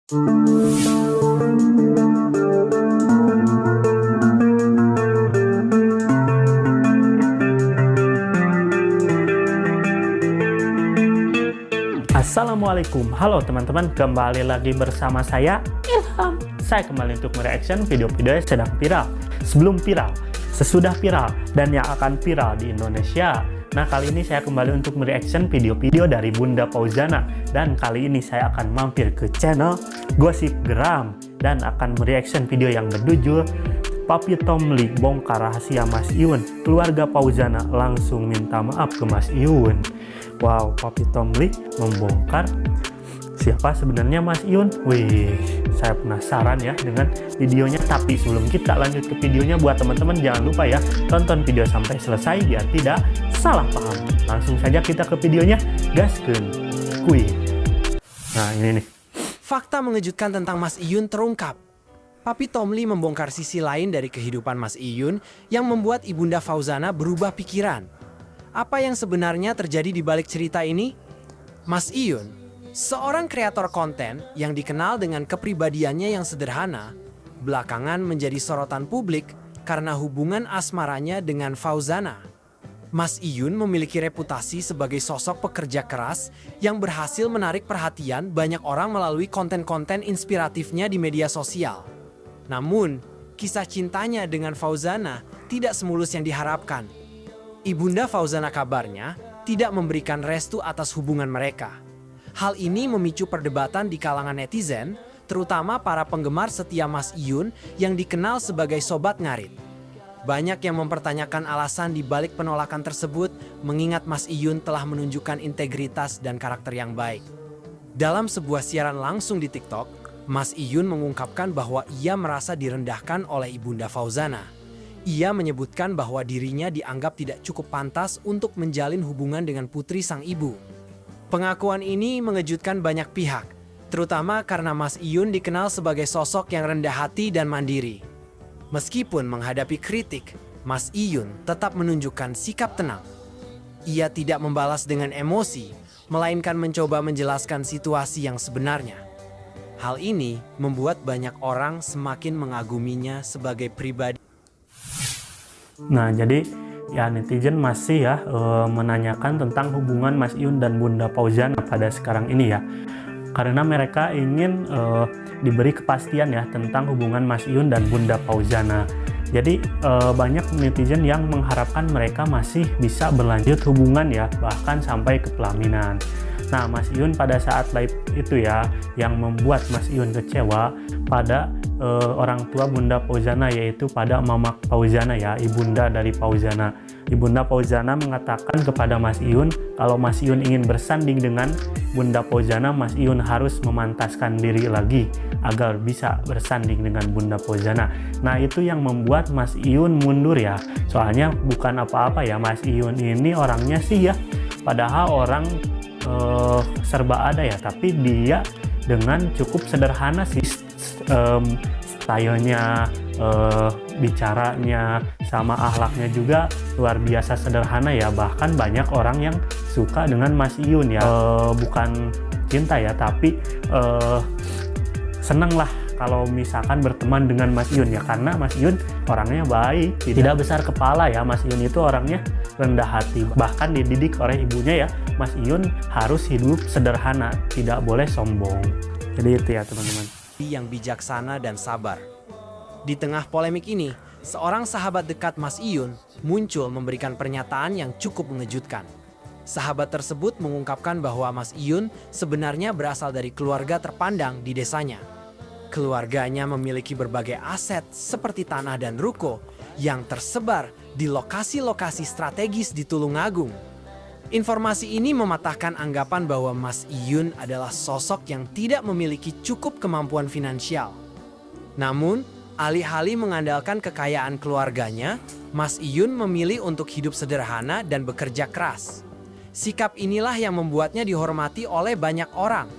Assalamualaikum, halo teman-teman, kembali lagi bersama saya Ilham. Saya kembali untuk mereaction video-video yang sedang viral, sebelum viral, sesudah viral, dan yang akan viral di Indonesia. Nah, kali ini saya kembali untuk mereaction video-video dari Bunda Fauzana. Dan kali ini saya akan mampir ke channel Gossipgram dan akan mereaction video yang berjudul Papi Tomli bongkar rahasia Mas Iyun. Keluarga Fauzana langsung minta maaf ke Mas Iyun. Wow, Papi Tomli membongkar siapa sebenarnya Mas Iyun. Wih, saya penasaran ya dengan videonya. Tapi sebelum kita lanjut ke videonya, buat teman-teman jangan lupa ya, tonton video sampai selesai biar tidak salah paham. Langsung saja kita ke videonya, gaskeun kuy. Nah, ini nih. Fakta mengejutkan tentang Mas Iyun terungkap. Papi Tomli membongkar sisi lain dari kehidupan Mas Iyun yang membuat Ibunda Fauzana berubah pikiran. Apa yang sebenarnya terjadi di balik cerita ini? Mas Iyun, seorang kreator konten yang dikenal dengan kepribadiannya yang sederhana, belakangan menjadi sorotan publik karena hubungan asmaranya dengan Fauzana. Mas Iyun memiliki reputasi sebagai sosok pekerja keras yang berhasil menarik perhatian banyak orang melalui konten-konten inspiratifnya di media sosial. Namun, kisah cintanya dengan Fauzana tidak semulus yang diharapkan. Ibunda Fauzana kabarnya tidak memberikan restu atas hubungan mereka. Hal ini memicu perdebatan di kalangan netizen, terutama para penggemar setia Mas Iyun yang dikenal sebagai Sobat Ngarit. Banyak yang mempertanyakan alasan di balik penolakan tersebut, mengingat Mas Iyun telah menunjukkan integritas dan karakter yang baik. Dalam sebuah siaran langsung di TikTok, Mas Iyun mengungkapkan bahwa ia merasa direndahkan oleh Ibunda Fauzana. Ia menyebutkan bahwa dirinya dianggap tidak cukup pantas untuk menjalin hubungan dengan putri sang ibu. Pengakuan ini mengejutkan banyak pihak, terutama karena Mas Iyun dikenal sebagai sosok yang rendah hati dan mandiri. Meskipun menghadapi kritik, Mas Iyun tetap menunjukkan sikap tenang. Ia tidak membalas dengan emosi, melainkan mencoba menjelaskan situasi yang sebenarnya. Hal ini membuat banyak orang semakin mengaguminya sebagai pribadi. Nah, jadi ya netizen masih ya menanyakan tentang hubungan Mas Iyun dan Bunda Fauzana pada sekarang ini ya. Karena mereka ingin diberi kepastian ya tentang hubungan Mas Iyun dan Bunda Fauzana. Jadi banyak netizen yang mengharapkan mereka masih bisa berlanjut hubungan ya, bahkan sampai ke pelaminan. Nah, Mas Iyun pada saat live itu ya, yang membuat Mas Iyun kecewa pada orang tua Bunda Fauzana, yaitu pada Mama Fauzana ya, ibunda dari Fauzana. Ibunda Fauzana mengatakan kepada Mas Iyun kalau Mas Iyun ingin bersanding dengan Bunda Fauzana, Mas Iyun harus memantaskan diri lagi agar bisa bersanding dengan Bunda Fauzana. Nah, itu yang membuat Mas Iyun mundur ya. Soalnya bukan apa-apa ya, Mas Iyun ini orangnya sih ya, padahal orang serba ada ya, tapi dia dengan cukup sederhana sih stylenya, bicaranya, sama akhlaknya juga luar biasa sederhana ya. Bahkan banyak orang yang suka dengan Mas Iyun ya, bukan cinta ya, tapi seneng lah kalau misalkan berteman dengan Mas Iyun ya, karena Mas Iyun orangnya baik, tidak besar kepala ya. Mas Iyun itu orangnya rendah hati, bahkan dididik oleh ibunya ya, Mas Iyun harus hidup sederhana, tidak boleh sombong. Jadi itu ya teman-teman. Yang bijaksana dan sabar. Di tengah polemik ini, seorang sahabat dekat Mas Iyun muncul memberikan pernyataan yang cukup mengejutkan. Sahabat tersebut mengungkapkan bahwa Mas Iyun sebenarnya berasal dari keluarga terpandang di desanya. Keluarganya memiliki berbagai aset seperti tanah dan ruko yang tersebar di lokasi-lokasi strategis di Tulungagung. Informasi ini mematahkan anggapan bahwa Mas Iyun adalah sosok yang tidak memiliki cukup kemampuan finansial. Namun, alih-alih mengandalkan kekayaan keluarganya, Mas Iyun memilih untuk hidup sederhana dan bekerja keras. Sikap inilah yang membuatnya dihormati oleh banyak orang.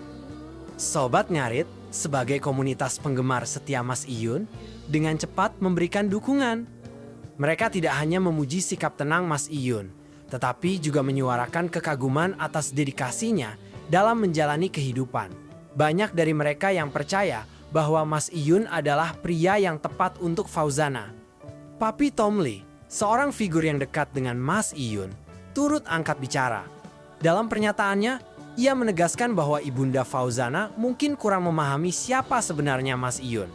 Sobat Ngarit, sebagai komunitas penggemar setia Mas Iyun, dengan cepat memberikan dukungan. Mereka tidak hanya memuji sikap tenang Mas Iyun, tetapi juga menyuarakan kekaguman atas dedikasinya dalam menjalani kehidupan. Banyak dari mereka yang percaya bahwa Mas Iyun adalah pria yang tepat untuk Fauzana. Papi Tom Lee, seorang figur yang dekat dengan Mas Iyun, turut angkat bicara. Dalam pernyataannya, ia menegaskan bahwa Ibunda Fauzana mungkin kurang memahami siapa sebenarnya Mas Iyun.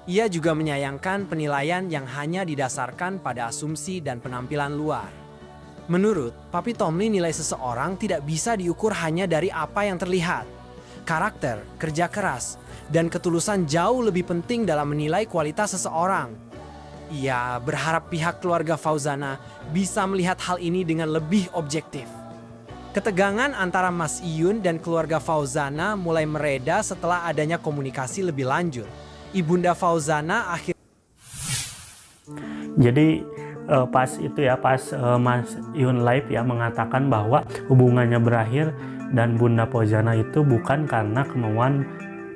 Ia juga menyayangkan penilaian yang hanya didasarkan pada asumsi dan penampilan luar. Menurut Papi Tom Lee, nilai seseorang tidak bisa diukur hanya dari apa yang terlihat. Karakter, kerja keras, dan ketulusan jauh lebih penting dalam menilai kualitas seseorang. Ia berharap pihak keluarga Fauzana bisa melihat hal ini dengan lebih objektif. Ketegangan antara Mas Iyun dan keluarga Fauzana mulai mereda setelah adanya komunikasi lebih lanjut. Ibunda Fauzana akhirnya... Jadi pas itu ya, pas Mas Iyun live ya mengatakan bahwa hubungannya berakhir dan Bunda Fauzana itu bukan karena kemauan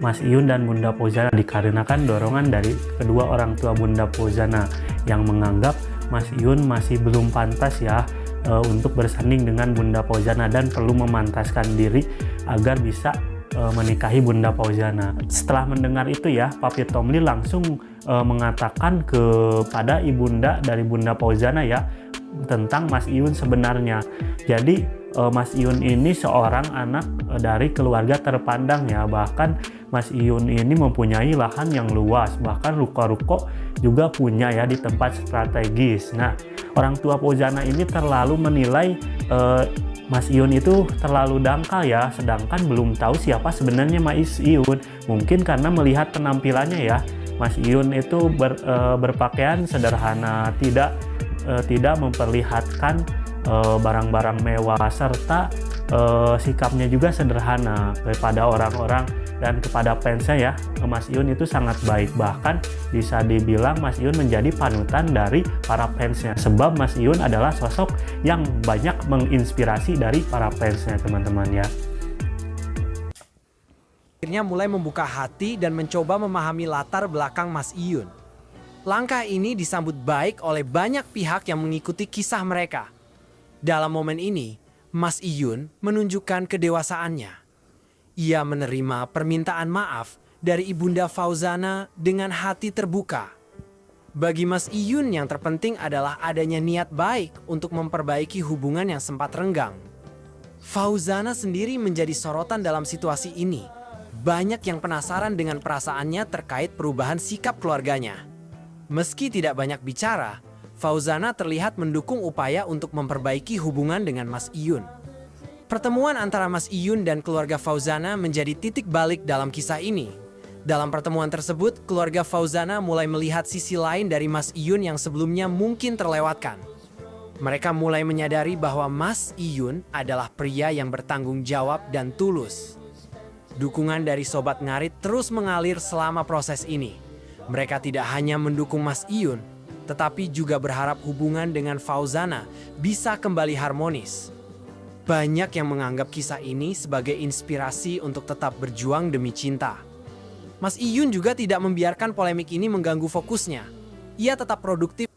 Mas Iyun dan Bunda Fauzana, dikarenakan dorongan dari kedua orang tua Bunda Fauzana yang menganggap Mas Iyun masih belum pantas ya untuk bersanding dengan Bunda Fauzana dan perlu memantaskan diri agar bisa menikahi Bunda Fauzana. Setelah mendengar itu ya, Papi Tom Lee langsung mengatakan kepada ibunda dari Bunda Fauzana ya tentang Mas Iyun sebenarnya. Jadi Mas Iyun ini seorang anak dari keluarga terpandang ya, bahkan Mas Iyun ini mempunyai lahan yang luas, bahkan ruko-ruko juga punya ya di tempat strategis. Nah, orang tua Fauzana ini terlalu menilai Mas Iyun itu terlalu dangkal ya, sedangkan belum tahu siapa sebenarnya Mas Iyun. Mungkin karena melihat penampilannya ya, Mas Iyun itu berpakaian sederhana, tidak memperlihatkan barang-barang mewah, serta sikapnya juga sederhana kepada orang-orang dan kepada fansnya ya. Mas Iyun itu sangat baik, bahkan bisa dibilang Mas Iyun menjadi panutan dari para fansnya, sebab Mas Iyun adalah sosok yang banyak menginspirasi dari para fansnya, teman-teman ya. Akhirnya mulai membuka hati dan mencoba memahami latar belakang Mas Iyun. Langkah ini disambut baik oleh banyak pihak yang mengikuti kisah mereka. Dalam momen ini, Mas Iyun menunjukkan kedewasaannya. Ia menerima permintaan maaf dari Ibunda Fauzana dengan hati terbuka. Bagi Mas Iyun yang terpenting adalah adanya niat baik untuk memperbaiki hubungan yang sempat renggang. Fauzana sendiri menjadi sorotan dalam situasi ini. Banyak yang penasaran dengan perasaannya terkait perubahan sikap keluarganya. Meski tidak banyak bicara, Fauzana terlihat mendukung upaya untuk memperbaiki hubungan dengan Mas Iyun. Pertemuan antara Mas Iyun dan keluarga Fauzana menjadi titik balik dalam kisah ini. Dalam pertemuan tersebut, keluarga Fauzana mulai melihat sisi lain dari Mas Iyun yang sebelumnya mungkin terlewatkan. Mereka mulai menyadari bahwa Mas Iyun adalah pria yang bertanggung jawab dan tulus. Dukungan dari Sobat Ngarit terus mengalir selama proses ini. Mereka tidak hanya mendukung Mas Iyun, tetapi juga berharap hubungan dengan Fauzana bisa kembali harmonis. Banyak yang menganggap kisah ini sebagai inspirasi untuk tetap berjuang demi cinta. Mas Iyun juga tidak membiarkan polemik ini mengganggu fokusnya. Ia tetap produktif.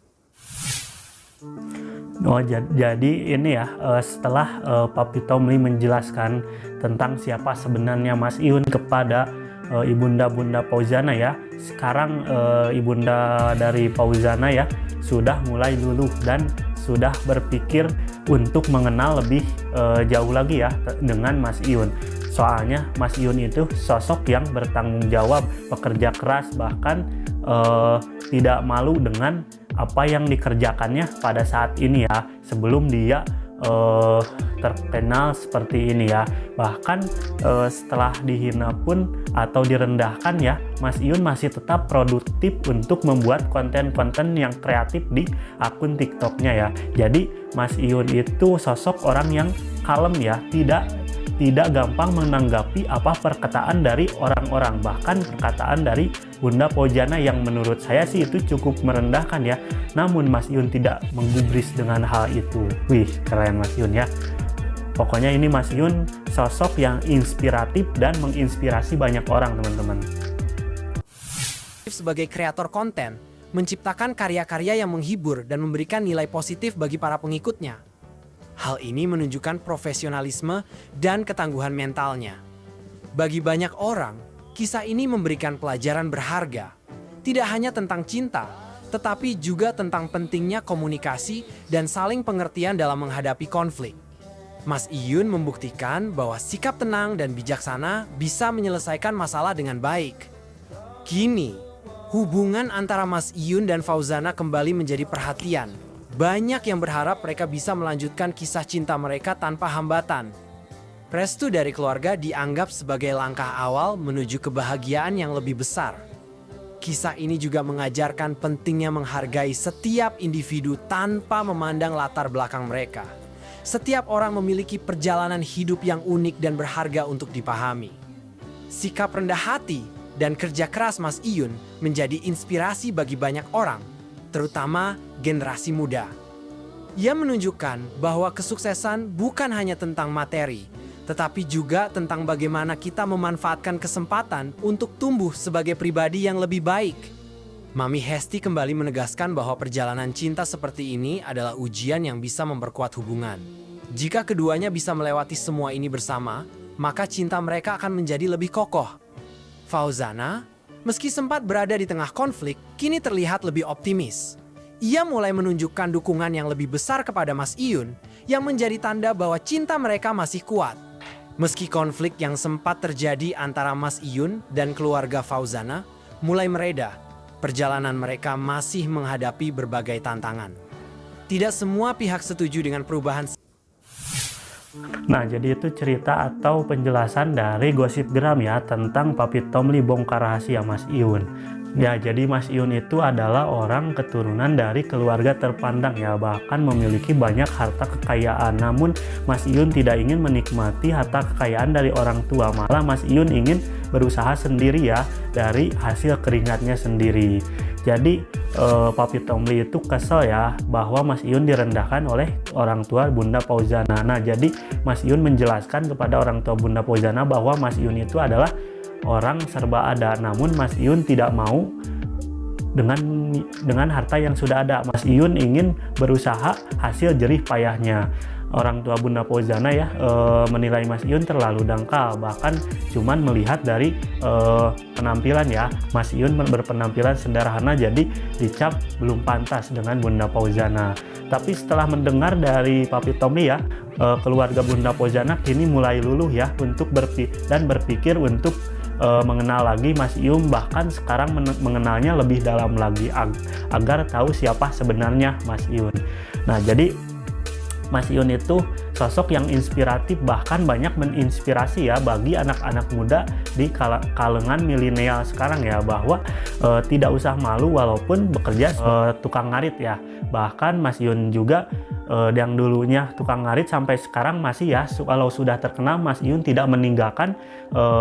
Oh, jadi ini ya, setelah Papi Tom Lee menjelaskan tentang siapa sebenarnya Mas Iyun kepada Ibunda Fauzana ya, sekarang ibunda dari Fauzana ya sudah mulai luluh dan sudah berpikir untuk mengenal lebih jauh lagi ya dengan Mas Iyun. Soalnya Mas Iyun itu sosok yang bertanggung jawab, pekerja keras, bahkan tidak malu dengan apa yang dikerjakannya pada saat ini ya, sebelum dia terkenal seperti ini ya. Bahkan setelah dihina pun atau direndahkan ya, Mas Iyun masih tetap produktif untuk membuat konten-konten yang kreatif di akun TikToknya ya. Jadi Mas Iyun itu sosok orang yang kalem ya, tidak gampang menanggapi apa perkataan dari orang-orang, bahkan perkataan dari Bunda Fauzana yang menurut saya sih itu cukup merendahkan ya. Namun Mas Iyun tidak menggubris dengan hal itu. Wih, keren Mas Iyun ya. Pokoknya ini Mas Iyun sosok yang inspiratif dan menginspirasi banyak orang, teman-teman. Sebagai kreator konten, menciptakan karya-karya yang menghibur dan memberikan nilai positif bagi para pengikutnya. Hal ini menunjukkan profesionalisme dan ketangguhan mentalnya. Bagi banyak orang, kisah ini memberikan pelajaran berharga. Tidak hanya tentang cinta, tetapi juga tentang pentingnya komunikasi dan saling pengertian dalam menghadapi konflik. Mas Iyun membuktikan bahwa sikap tenang dan bijaksana bisa menyelesaikan masalah dengan baik. Kini, hubungan antara Mas Iyun dan Fauzana kembali menjadi perhatian. Banyak yang berharap mereka bisa melanjutkan kisah cinta mereka tanpa hambatan. Restu dari keluarga dianggap sebagai langkah awal menuju kebahagiaan yang lebih besar. Kisah ini juga mengajarkan pentingnya menghargai setiap individu tanpa memandang latar belakang mereka. Setiap orang memiliki perjalanan hidup yang unik dan berharga untuk dipahami. Sikap rendah hati dan kerja keras Mas Iyun menjadi inspirasi bagi banyak orang, terutama generasi muda. Ia menunjukkan bahwa kesuksesan bukan hanya tentang materi, tetapi juga tentang bagaimana kita memanfaatkan kesempatan untuk tumbuh sebagai pribadi yang lebih baik. Mami Hesti kembali menegaskan bahwa perjalanan cinta seperti ini adalah ujian yang bisa memperkuat hubungan. Jika keduanya bisa melewati semua ini bersama, maka cinta mereka akan menjadi lebih kokoh. Fauzana, meski sempat berada di tengah konflik, kini terlihat lebih optimis. Ia mulai menunjukkan dukungan yang lebih besar kepada Mas Iyun, yang menjadi tanda bahwa cinta mereka masih kuat. Meski konflik yang sempat terjadi antara Mas Iyun dan keluarga Fauzana mulai mereda, perjalanan mereka masih menghadapi berbagai tantangan. Tidak semua pihak setuju dengan perubahan. Nah, jadi itu cerita atau penjelasan dari gosip geram ya tentang Papi Tomli bongkar rahasia Mas Iyun. Ya, jadi Mas Iyun itu adalah orang keturunan dari keluarga terpandang ya, bahkan memiliki banyak harta kekayaan. Namun Mas Iyun tidak ingin menikmati harta kekayaan dari orang tua, malah Mas Iyun ingin berusaha sendiri ya dari hasil keringatnya sendiri. Jadi Papi Tomli itu kesel ya bahwa Mas Iyun direndahkan oleh orang tua Bunda Fauzana. Nah, jadi Mas Iyun menjelaskan kepada orang tua Bunda Fauzana bahwa Mas Iyun itu adalah orang serba ada, namun Mas Iyun tidak mau dengan harta yang sudah ada. Mas Iyun ingin berusaha hasil jerih payahnya. Orang tua Bunda Fauzana ya menilai Mas Iyun terlalu dangkal, bahkan cuman melihat dari penampilan ya. Mas Iyun berpenampilan sederhana, jadi dicap belum pantas dengan Bunda Fauzana. Tapi setelah mendengar dari Papi Tomli ya, keluarga Bunda Fauzana kini mulai luluh ya untuk berpikir untuk mengenal lagi Mas Iyun, bahkan sekarang mengenalnya lebih dalam lagi agar tahu siapa sebenarnya Mas Iyun. Nah, jadi Mas Iyun itu sosok yang inspiratif, bahkan banyak menginspirasi ya bagi anak-anak muda di kalangan milenial sekarang ya, bahwa tidak usah malu walaupun bekerja tukang ngarit ya. Bahkan Mas Iyun juga yang dulunya tukang ngarit sampai sekarang masih ya, kalau sudah terkenal Mas Iyun tidak meninggalkan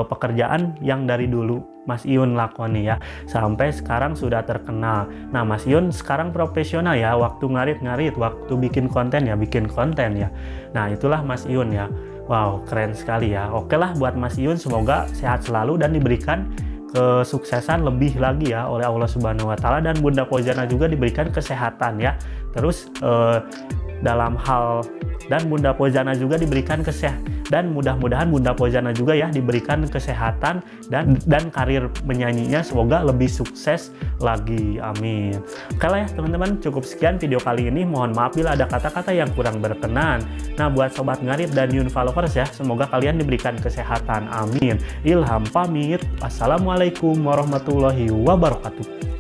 pekerjaan yang dari dulu Mas Iyun lakoni ya, sampai sekarang sudah terkenal. Nah, Mas Iyun sekarang profesional ya, waktu ngarit-ngarit, waktu bikin konten ya. Nah, itulah Mas Iyun ya. Wow, keren sekali ya. Oke lah buat Mas Iyun, semoga sehat selalu dan diberikan kesuksesan lebih lagi ya oleh Allah Subhanahu wa Ta'ala, dan Bunda Fauzana juga diberikan kesehatan ya. Terus dalam hal dan Bunda Fauzana juga diberikan dan mudah-mudahan Bunda Fauzana juga ya diberikan kesehatan dan karir menyanyinya semoga lebih sukses lagi, amin. Oke lah ya teman-teman, cukup sekian video kali ini. Mohon maaf bila ada kata-kata yang kurang berkenan. Nah, buat sobat ngarit dan Yun followers ya, semoga kalian diberikan kesehatan, amin. Ilham pamit. Wassalamualaikum warahmatullahi wabarakatuh.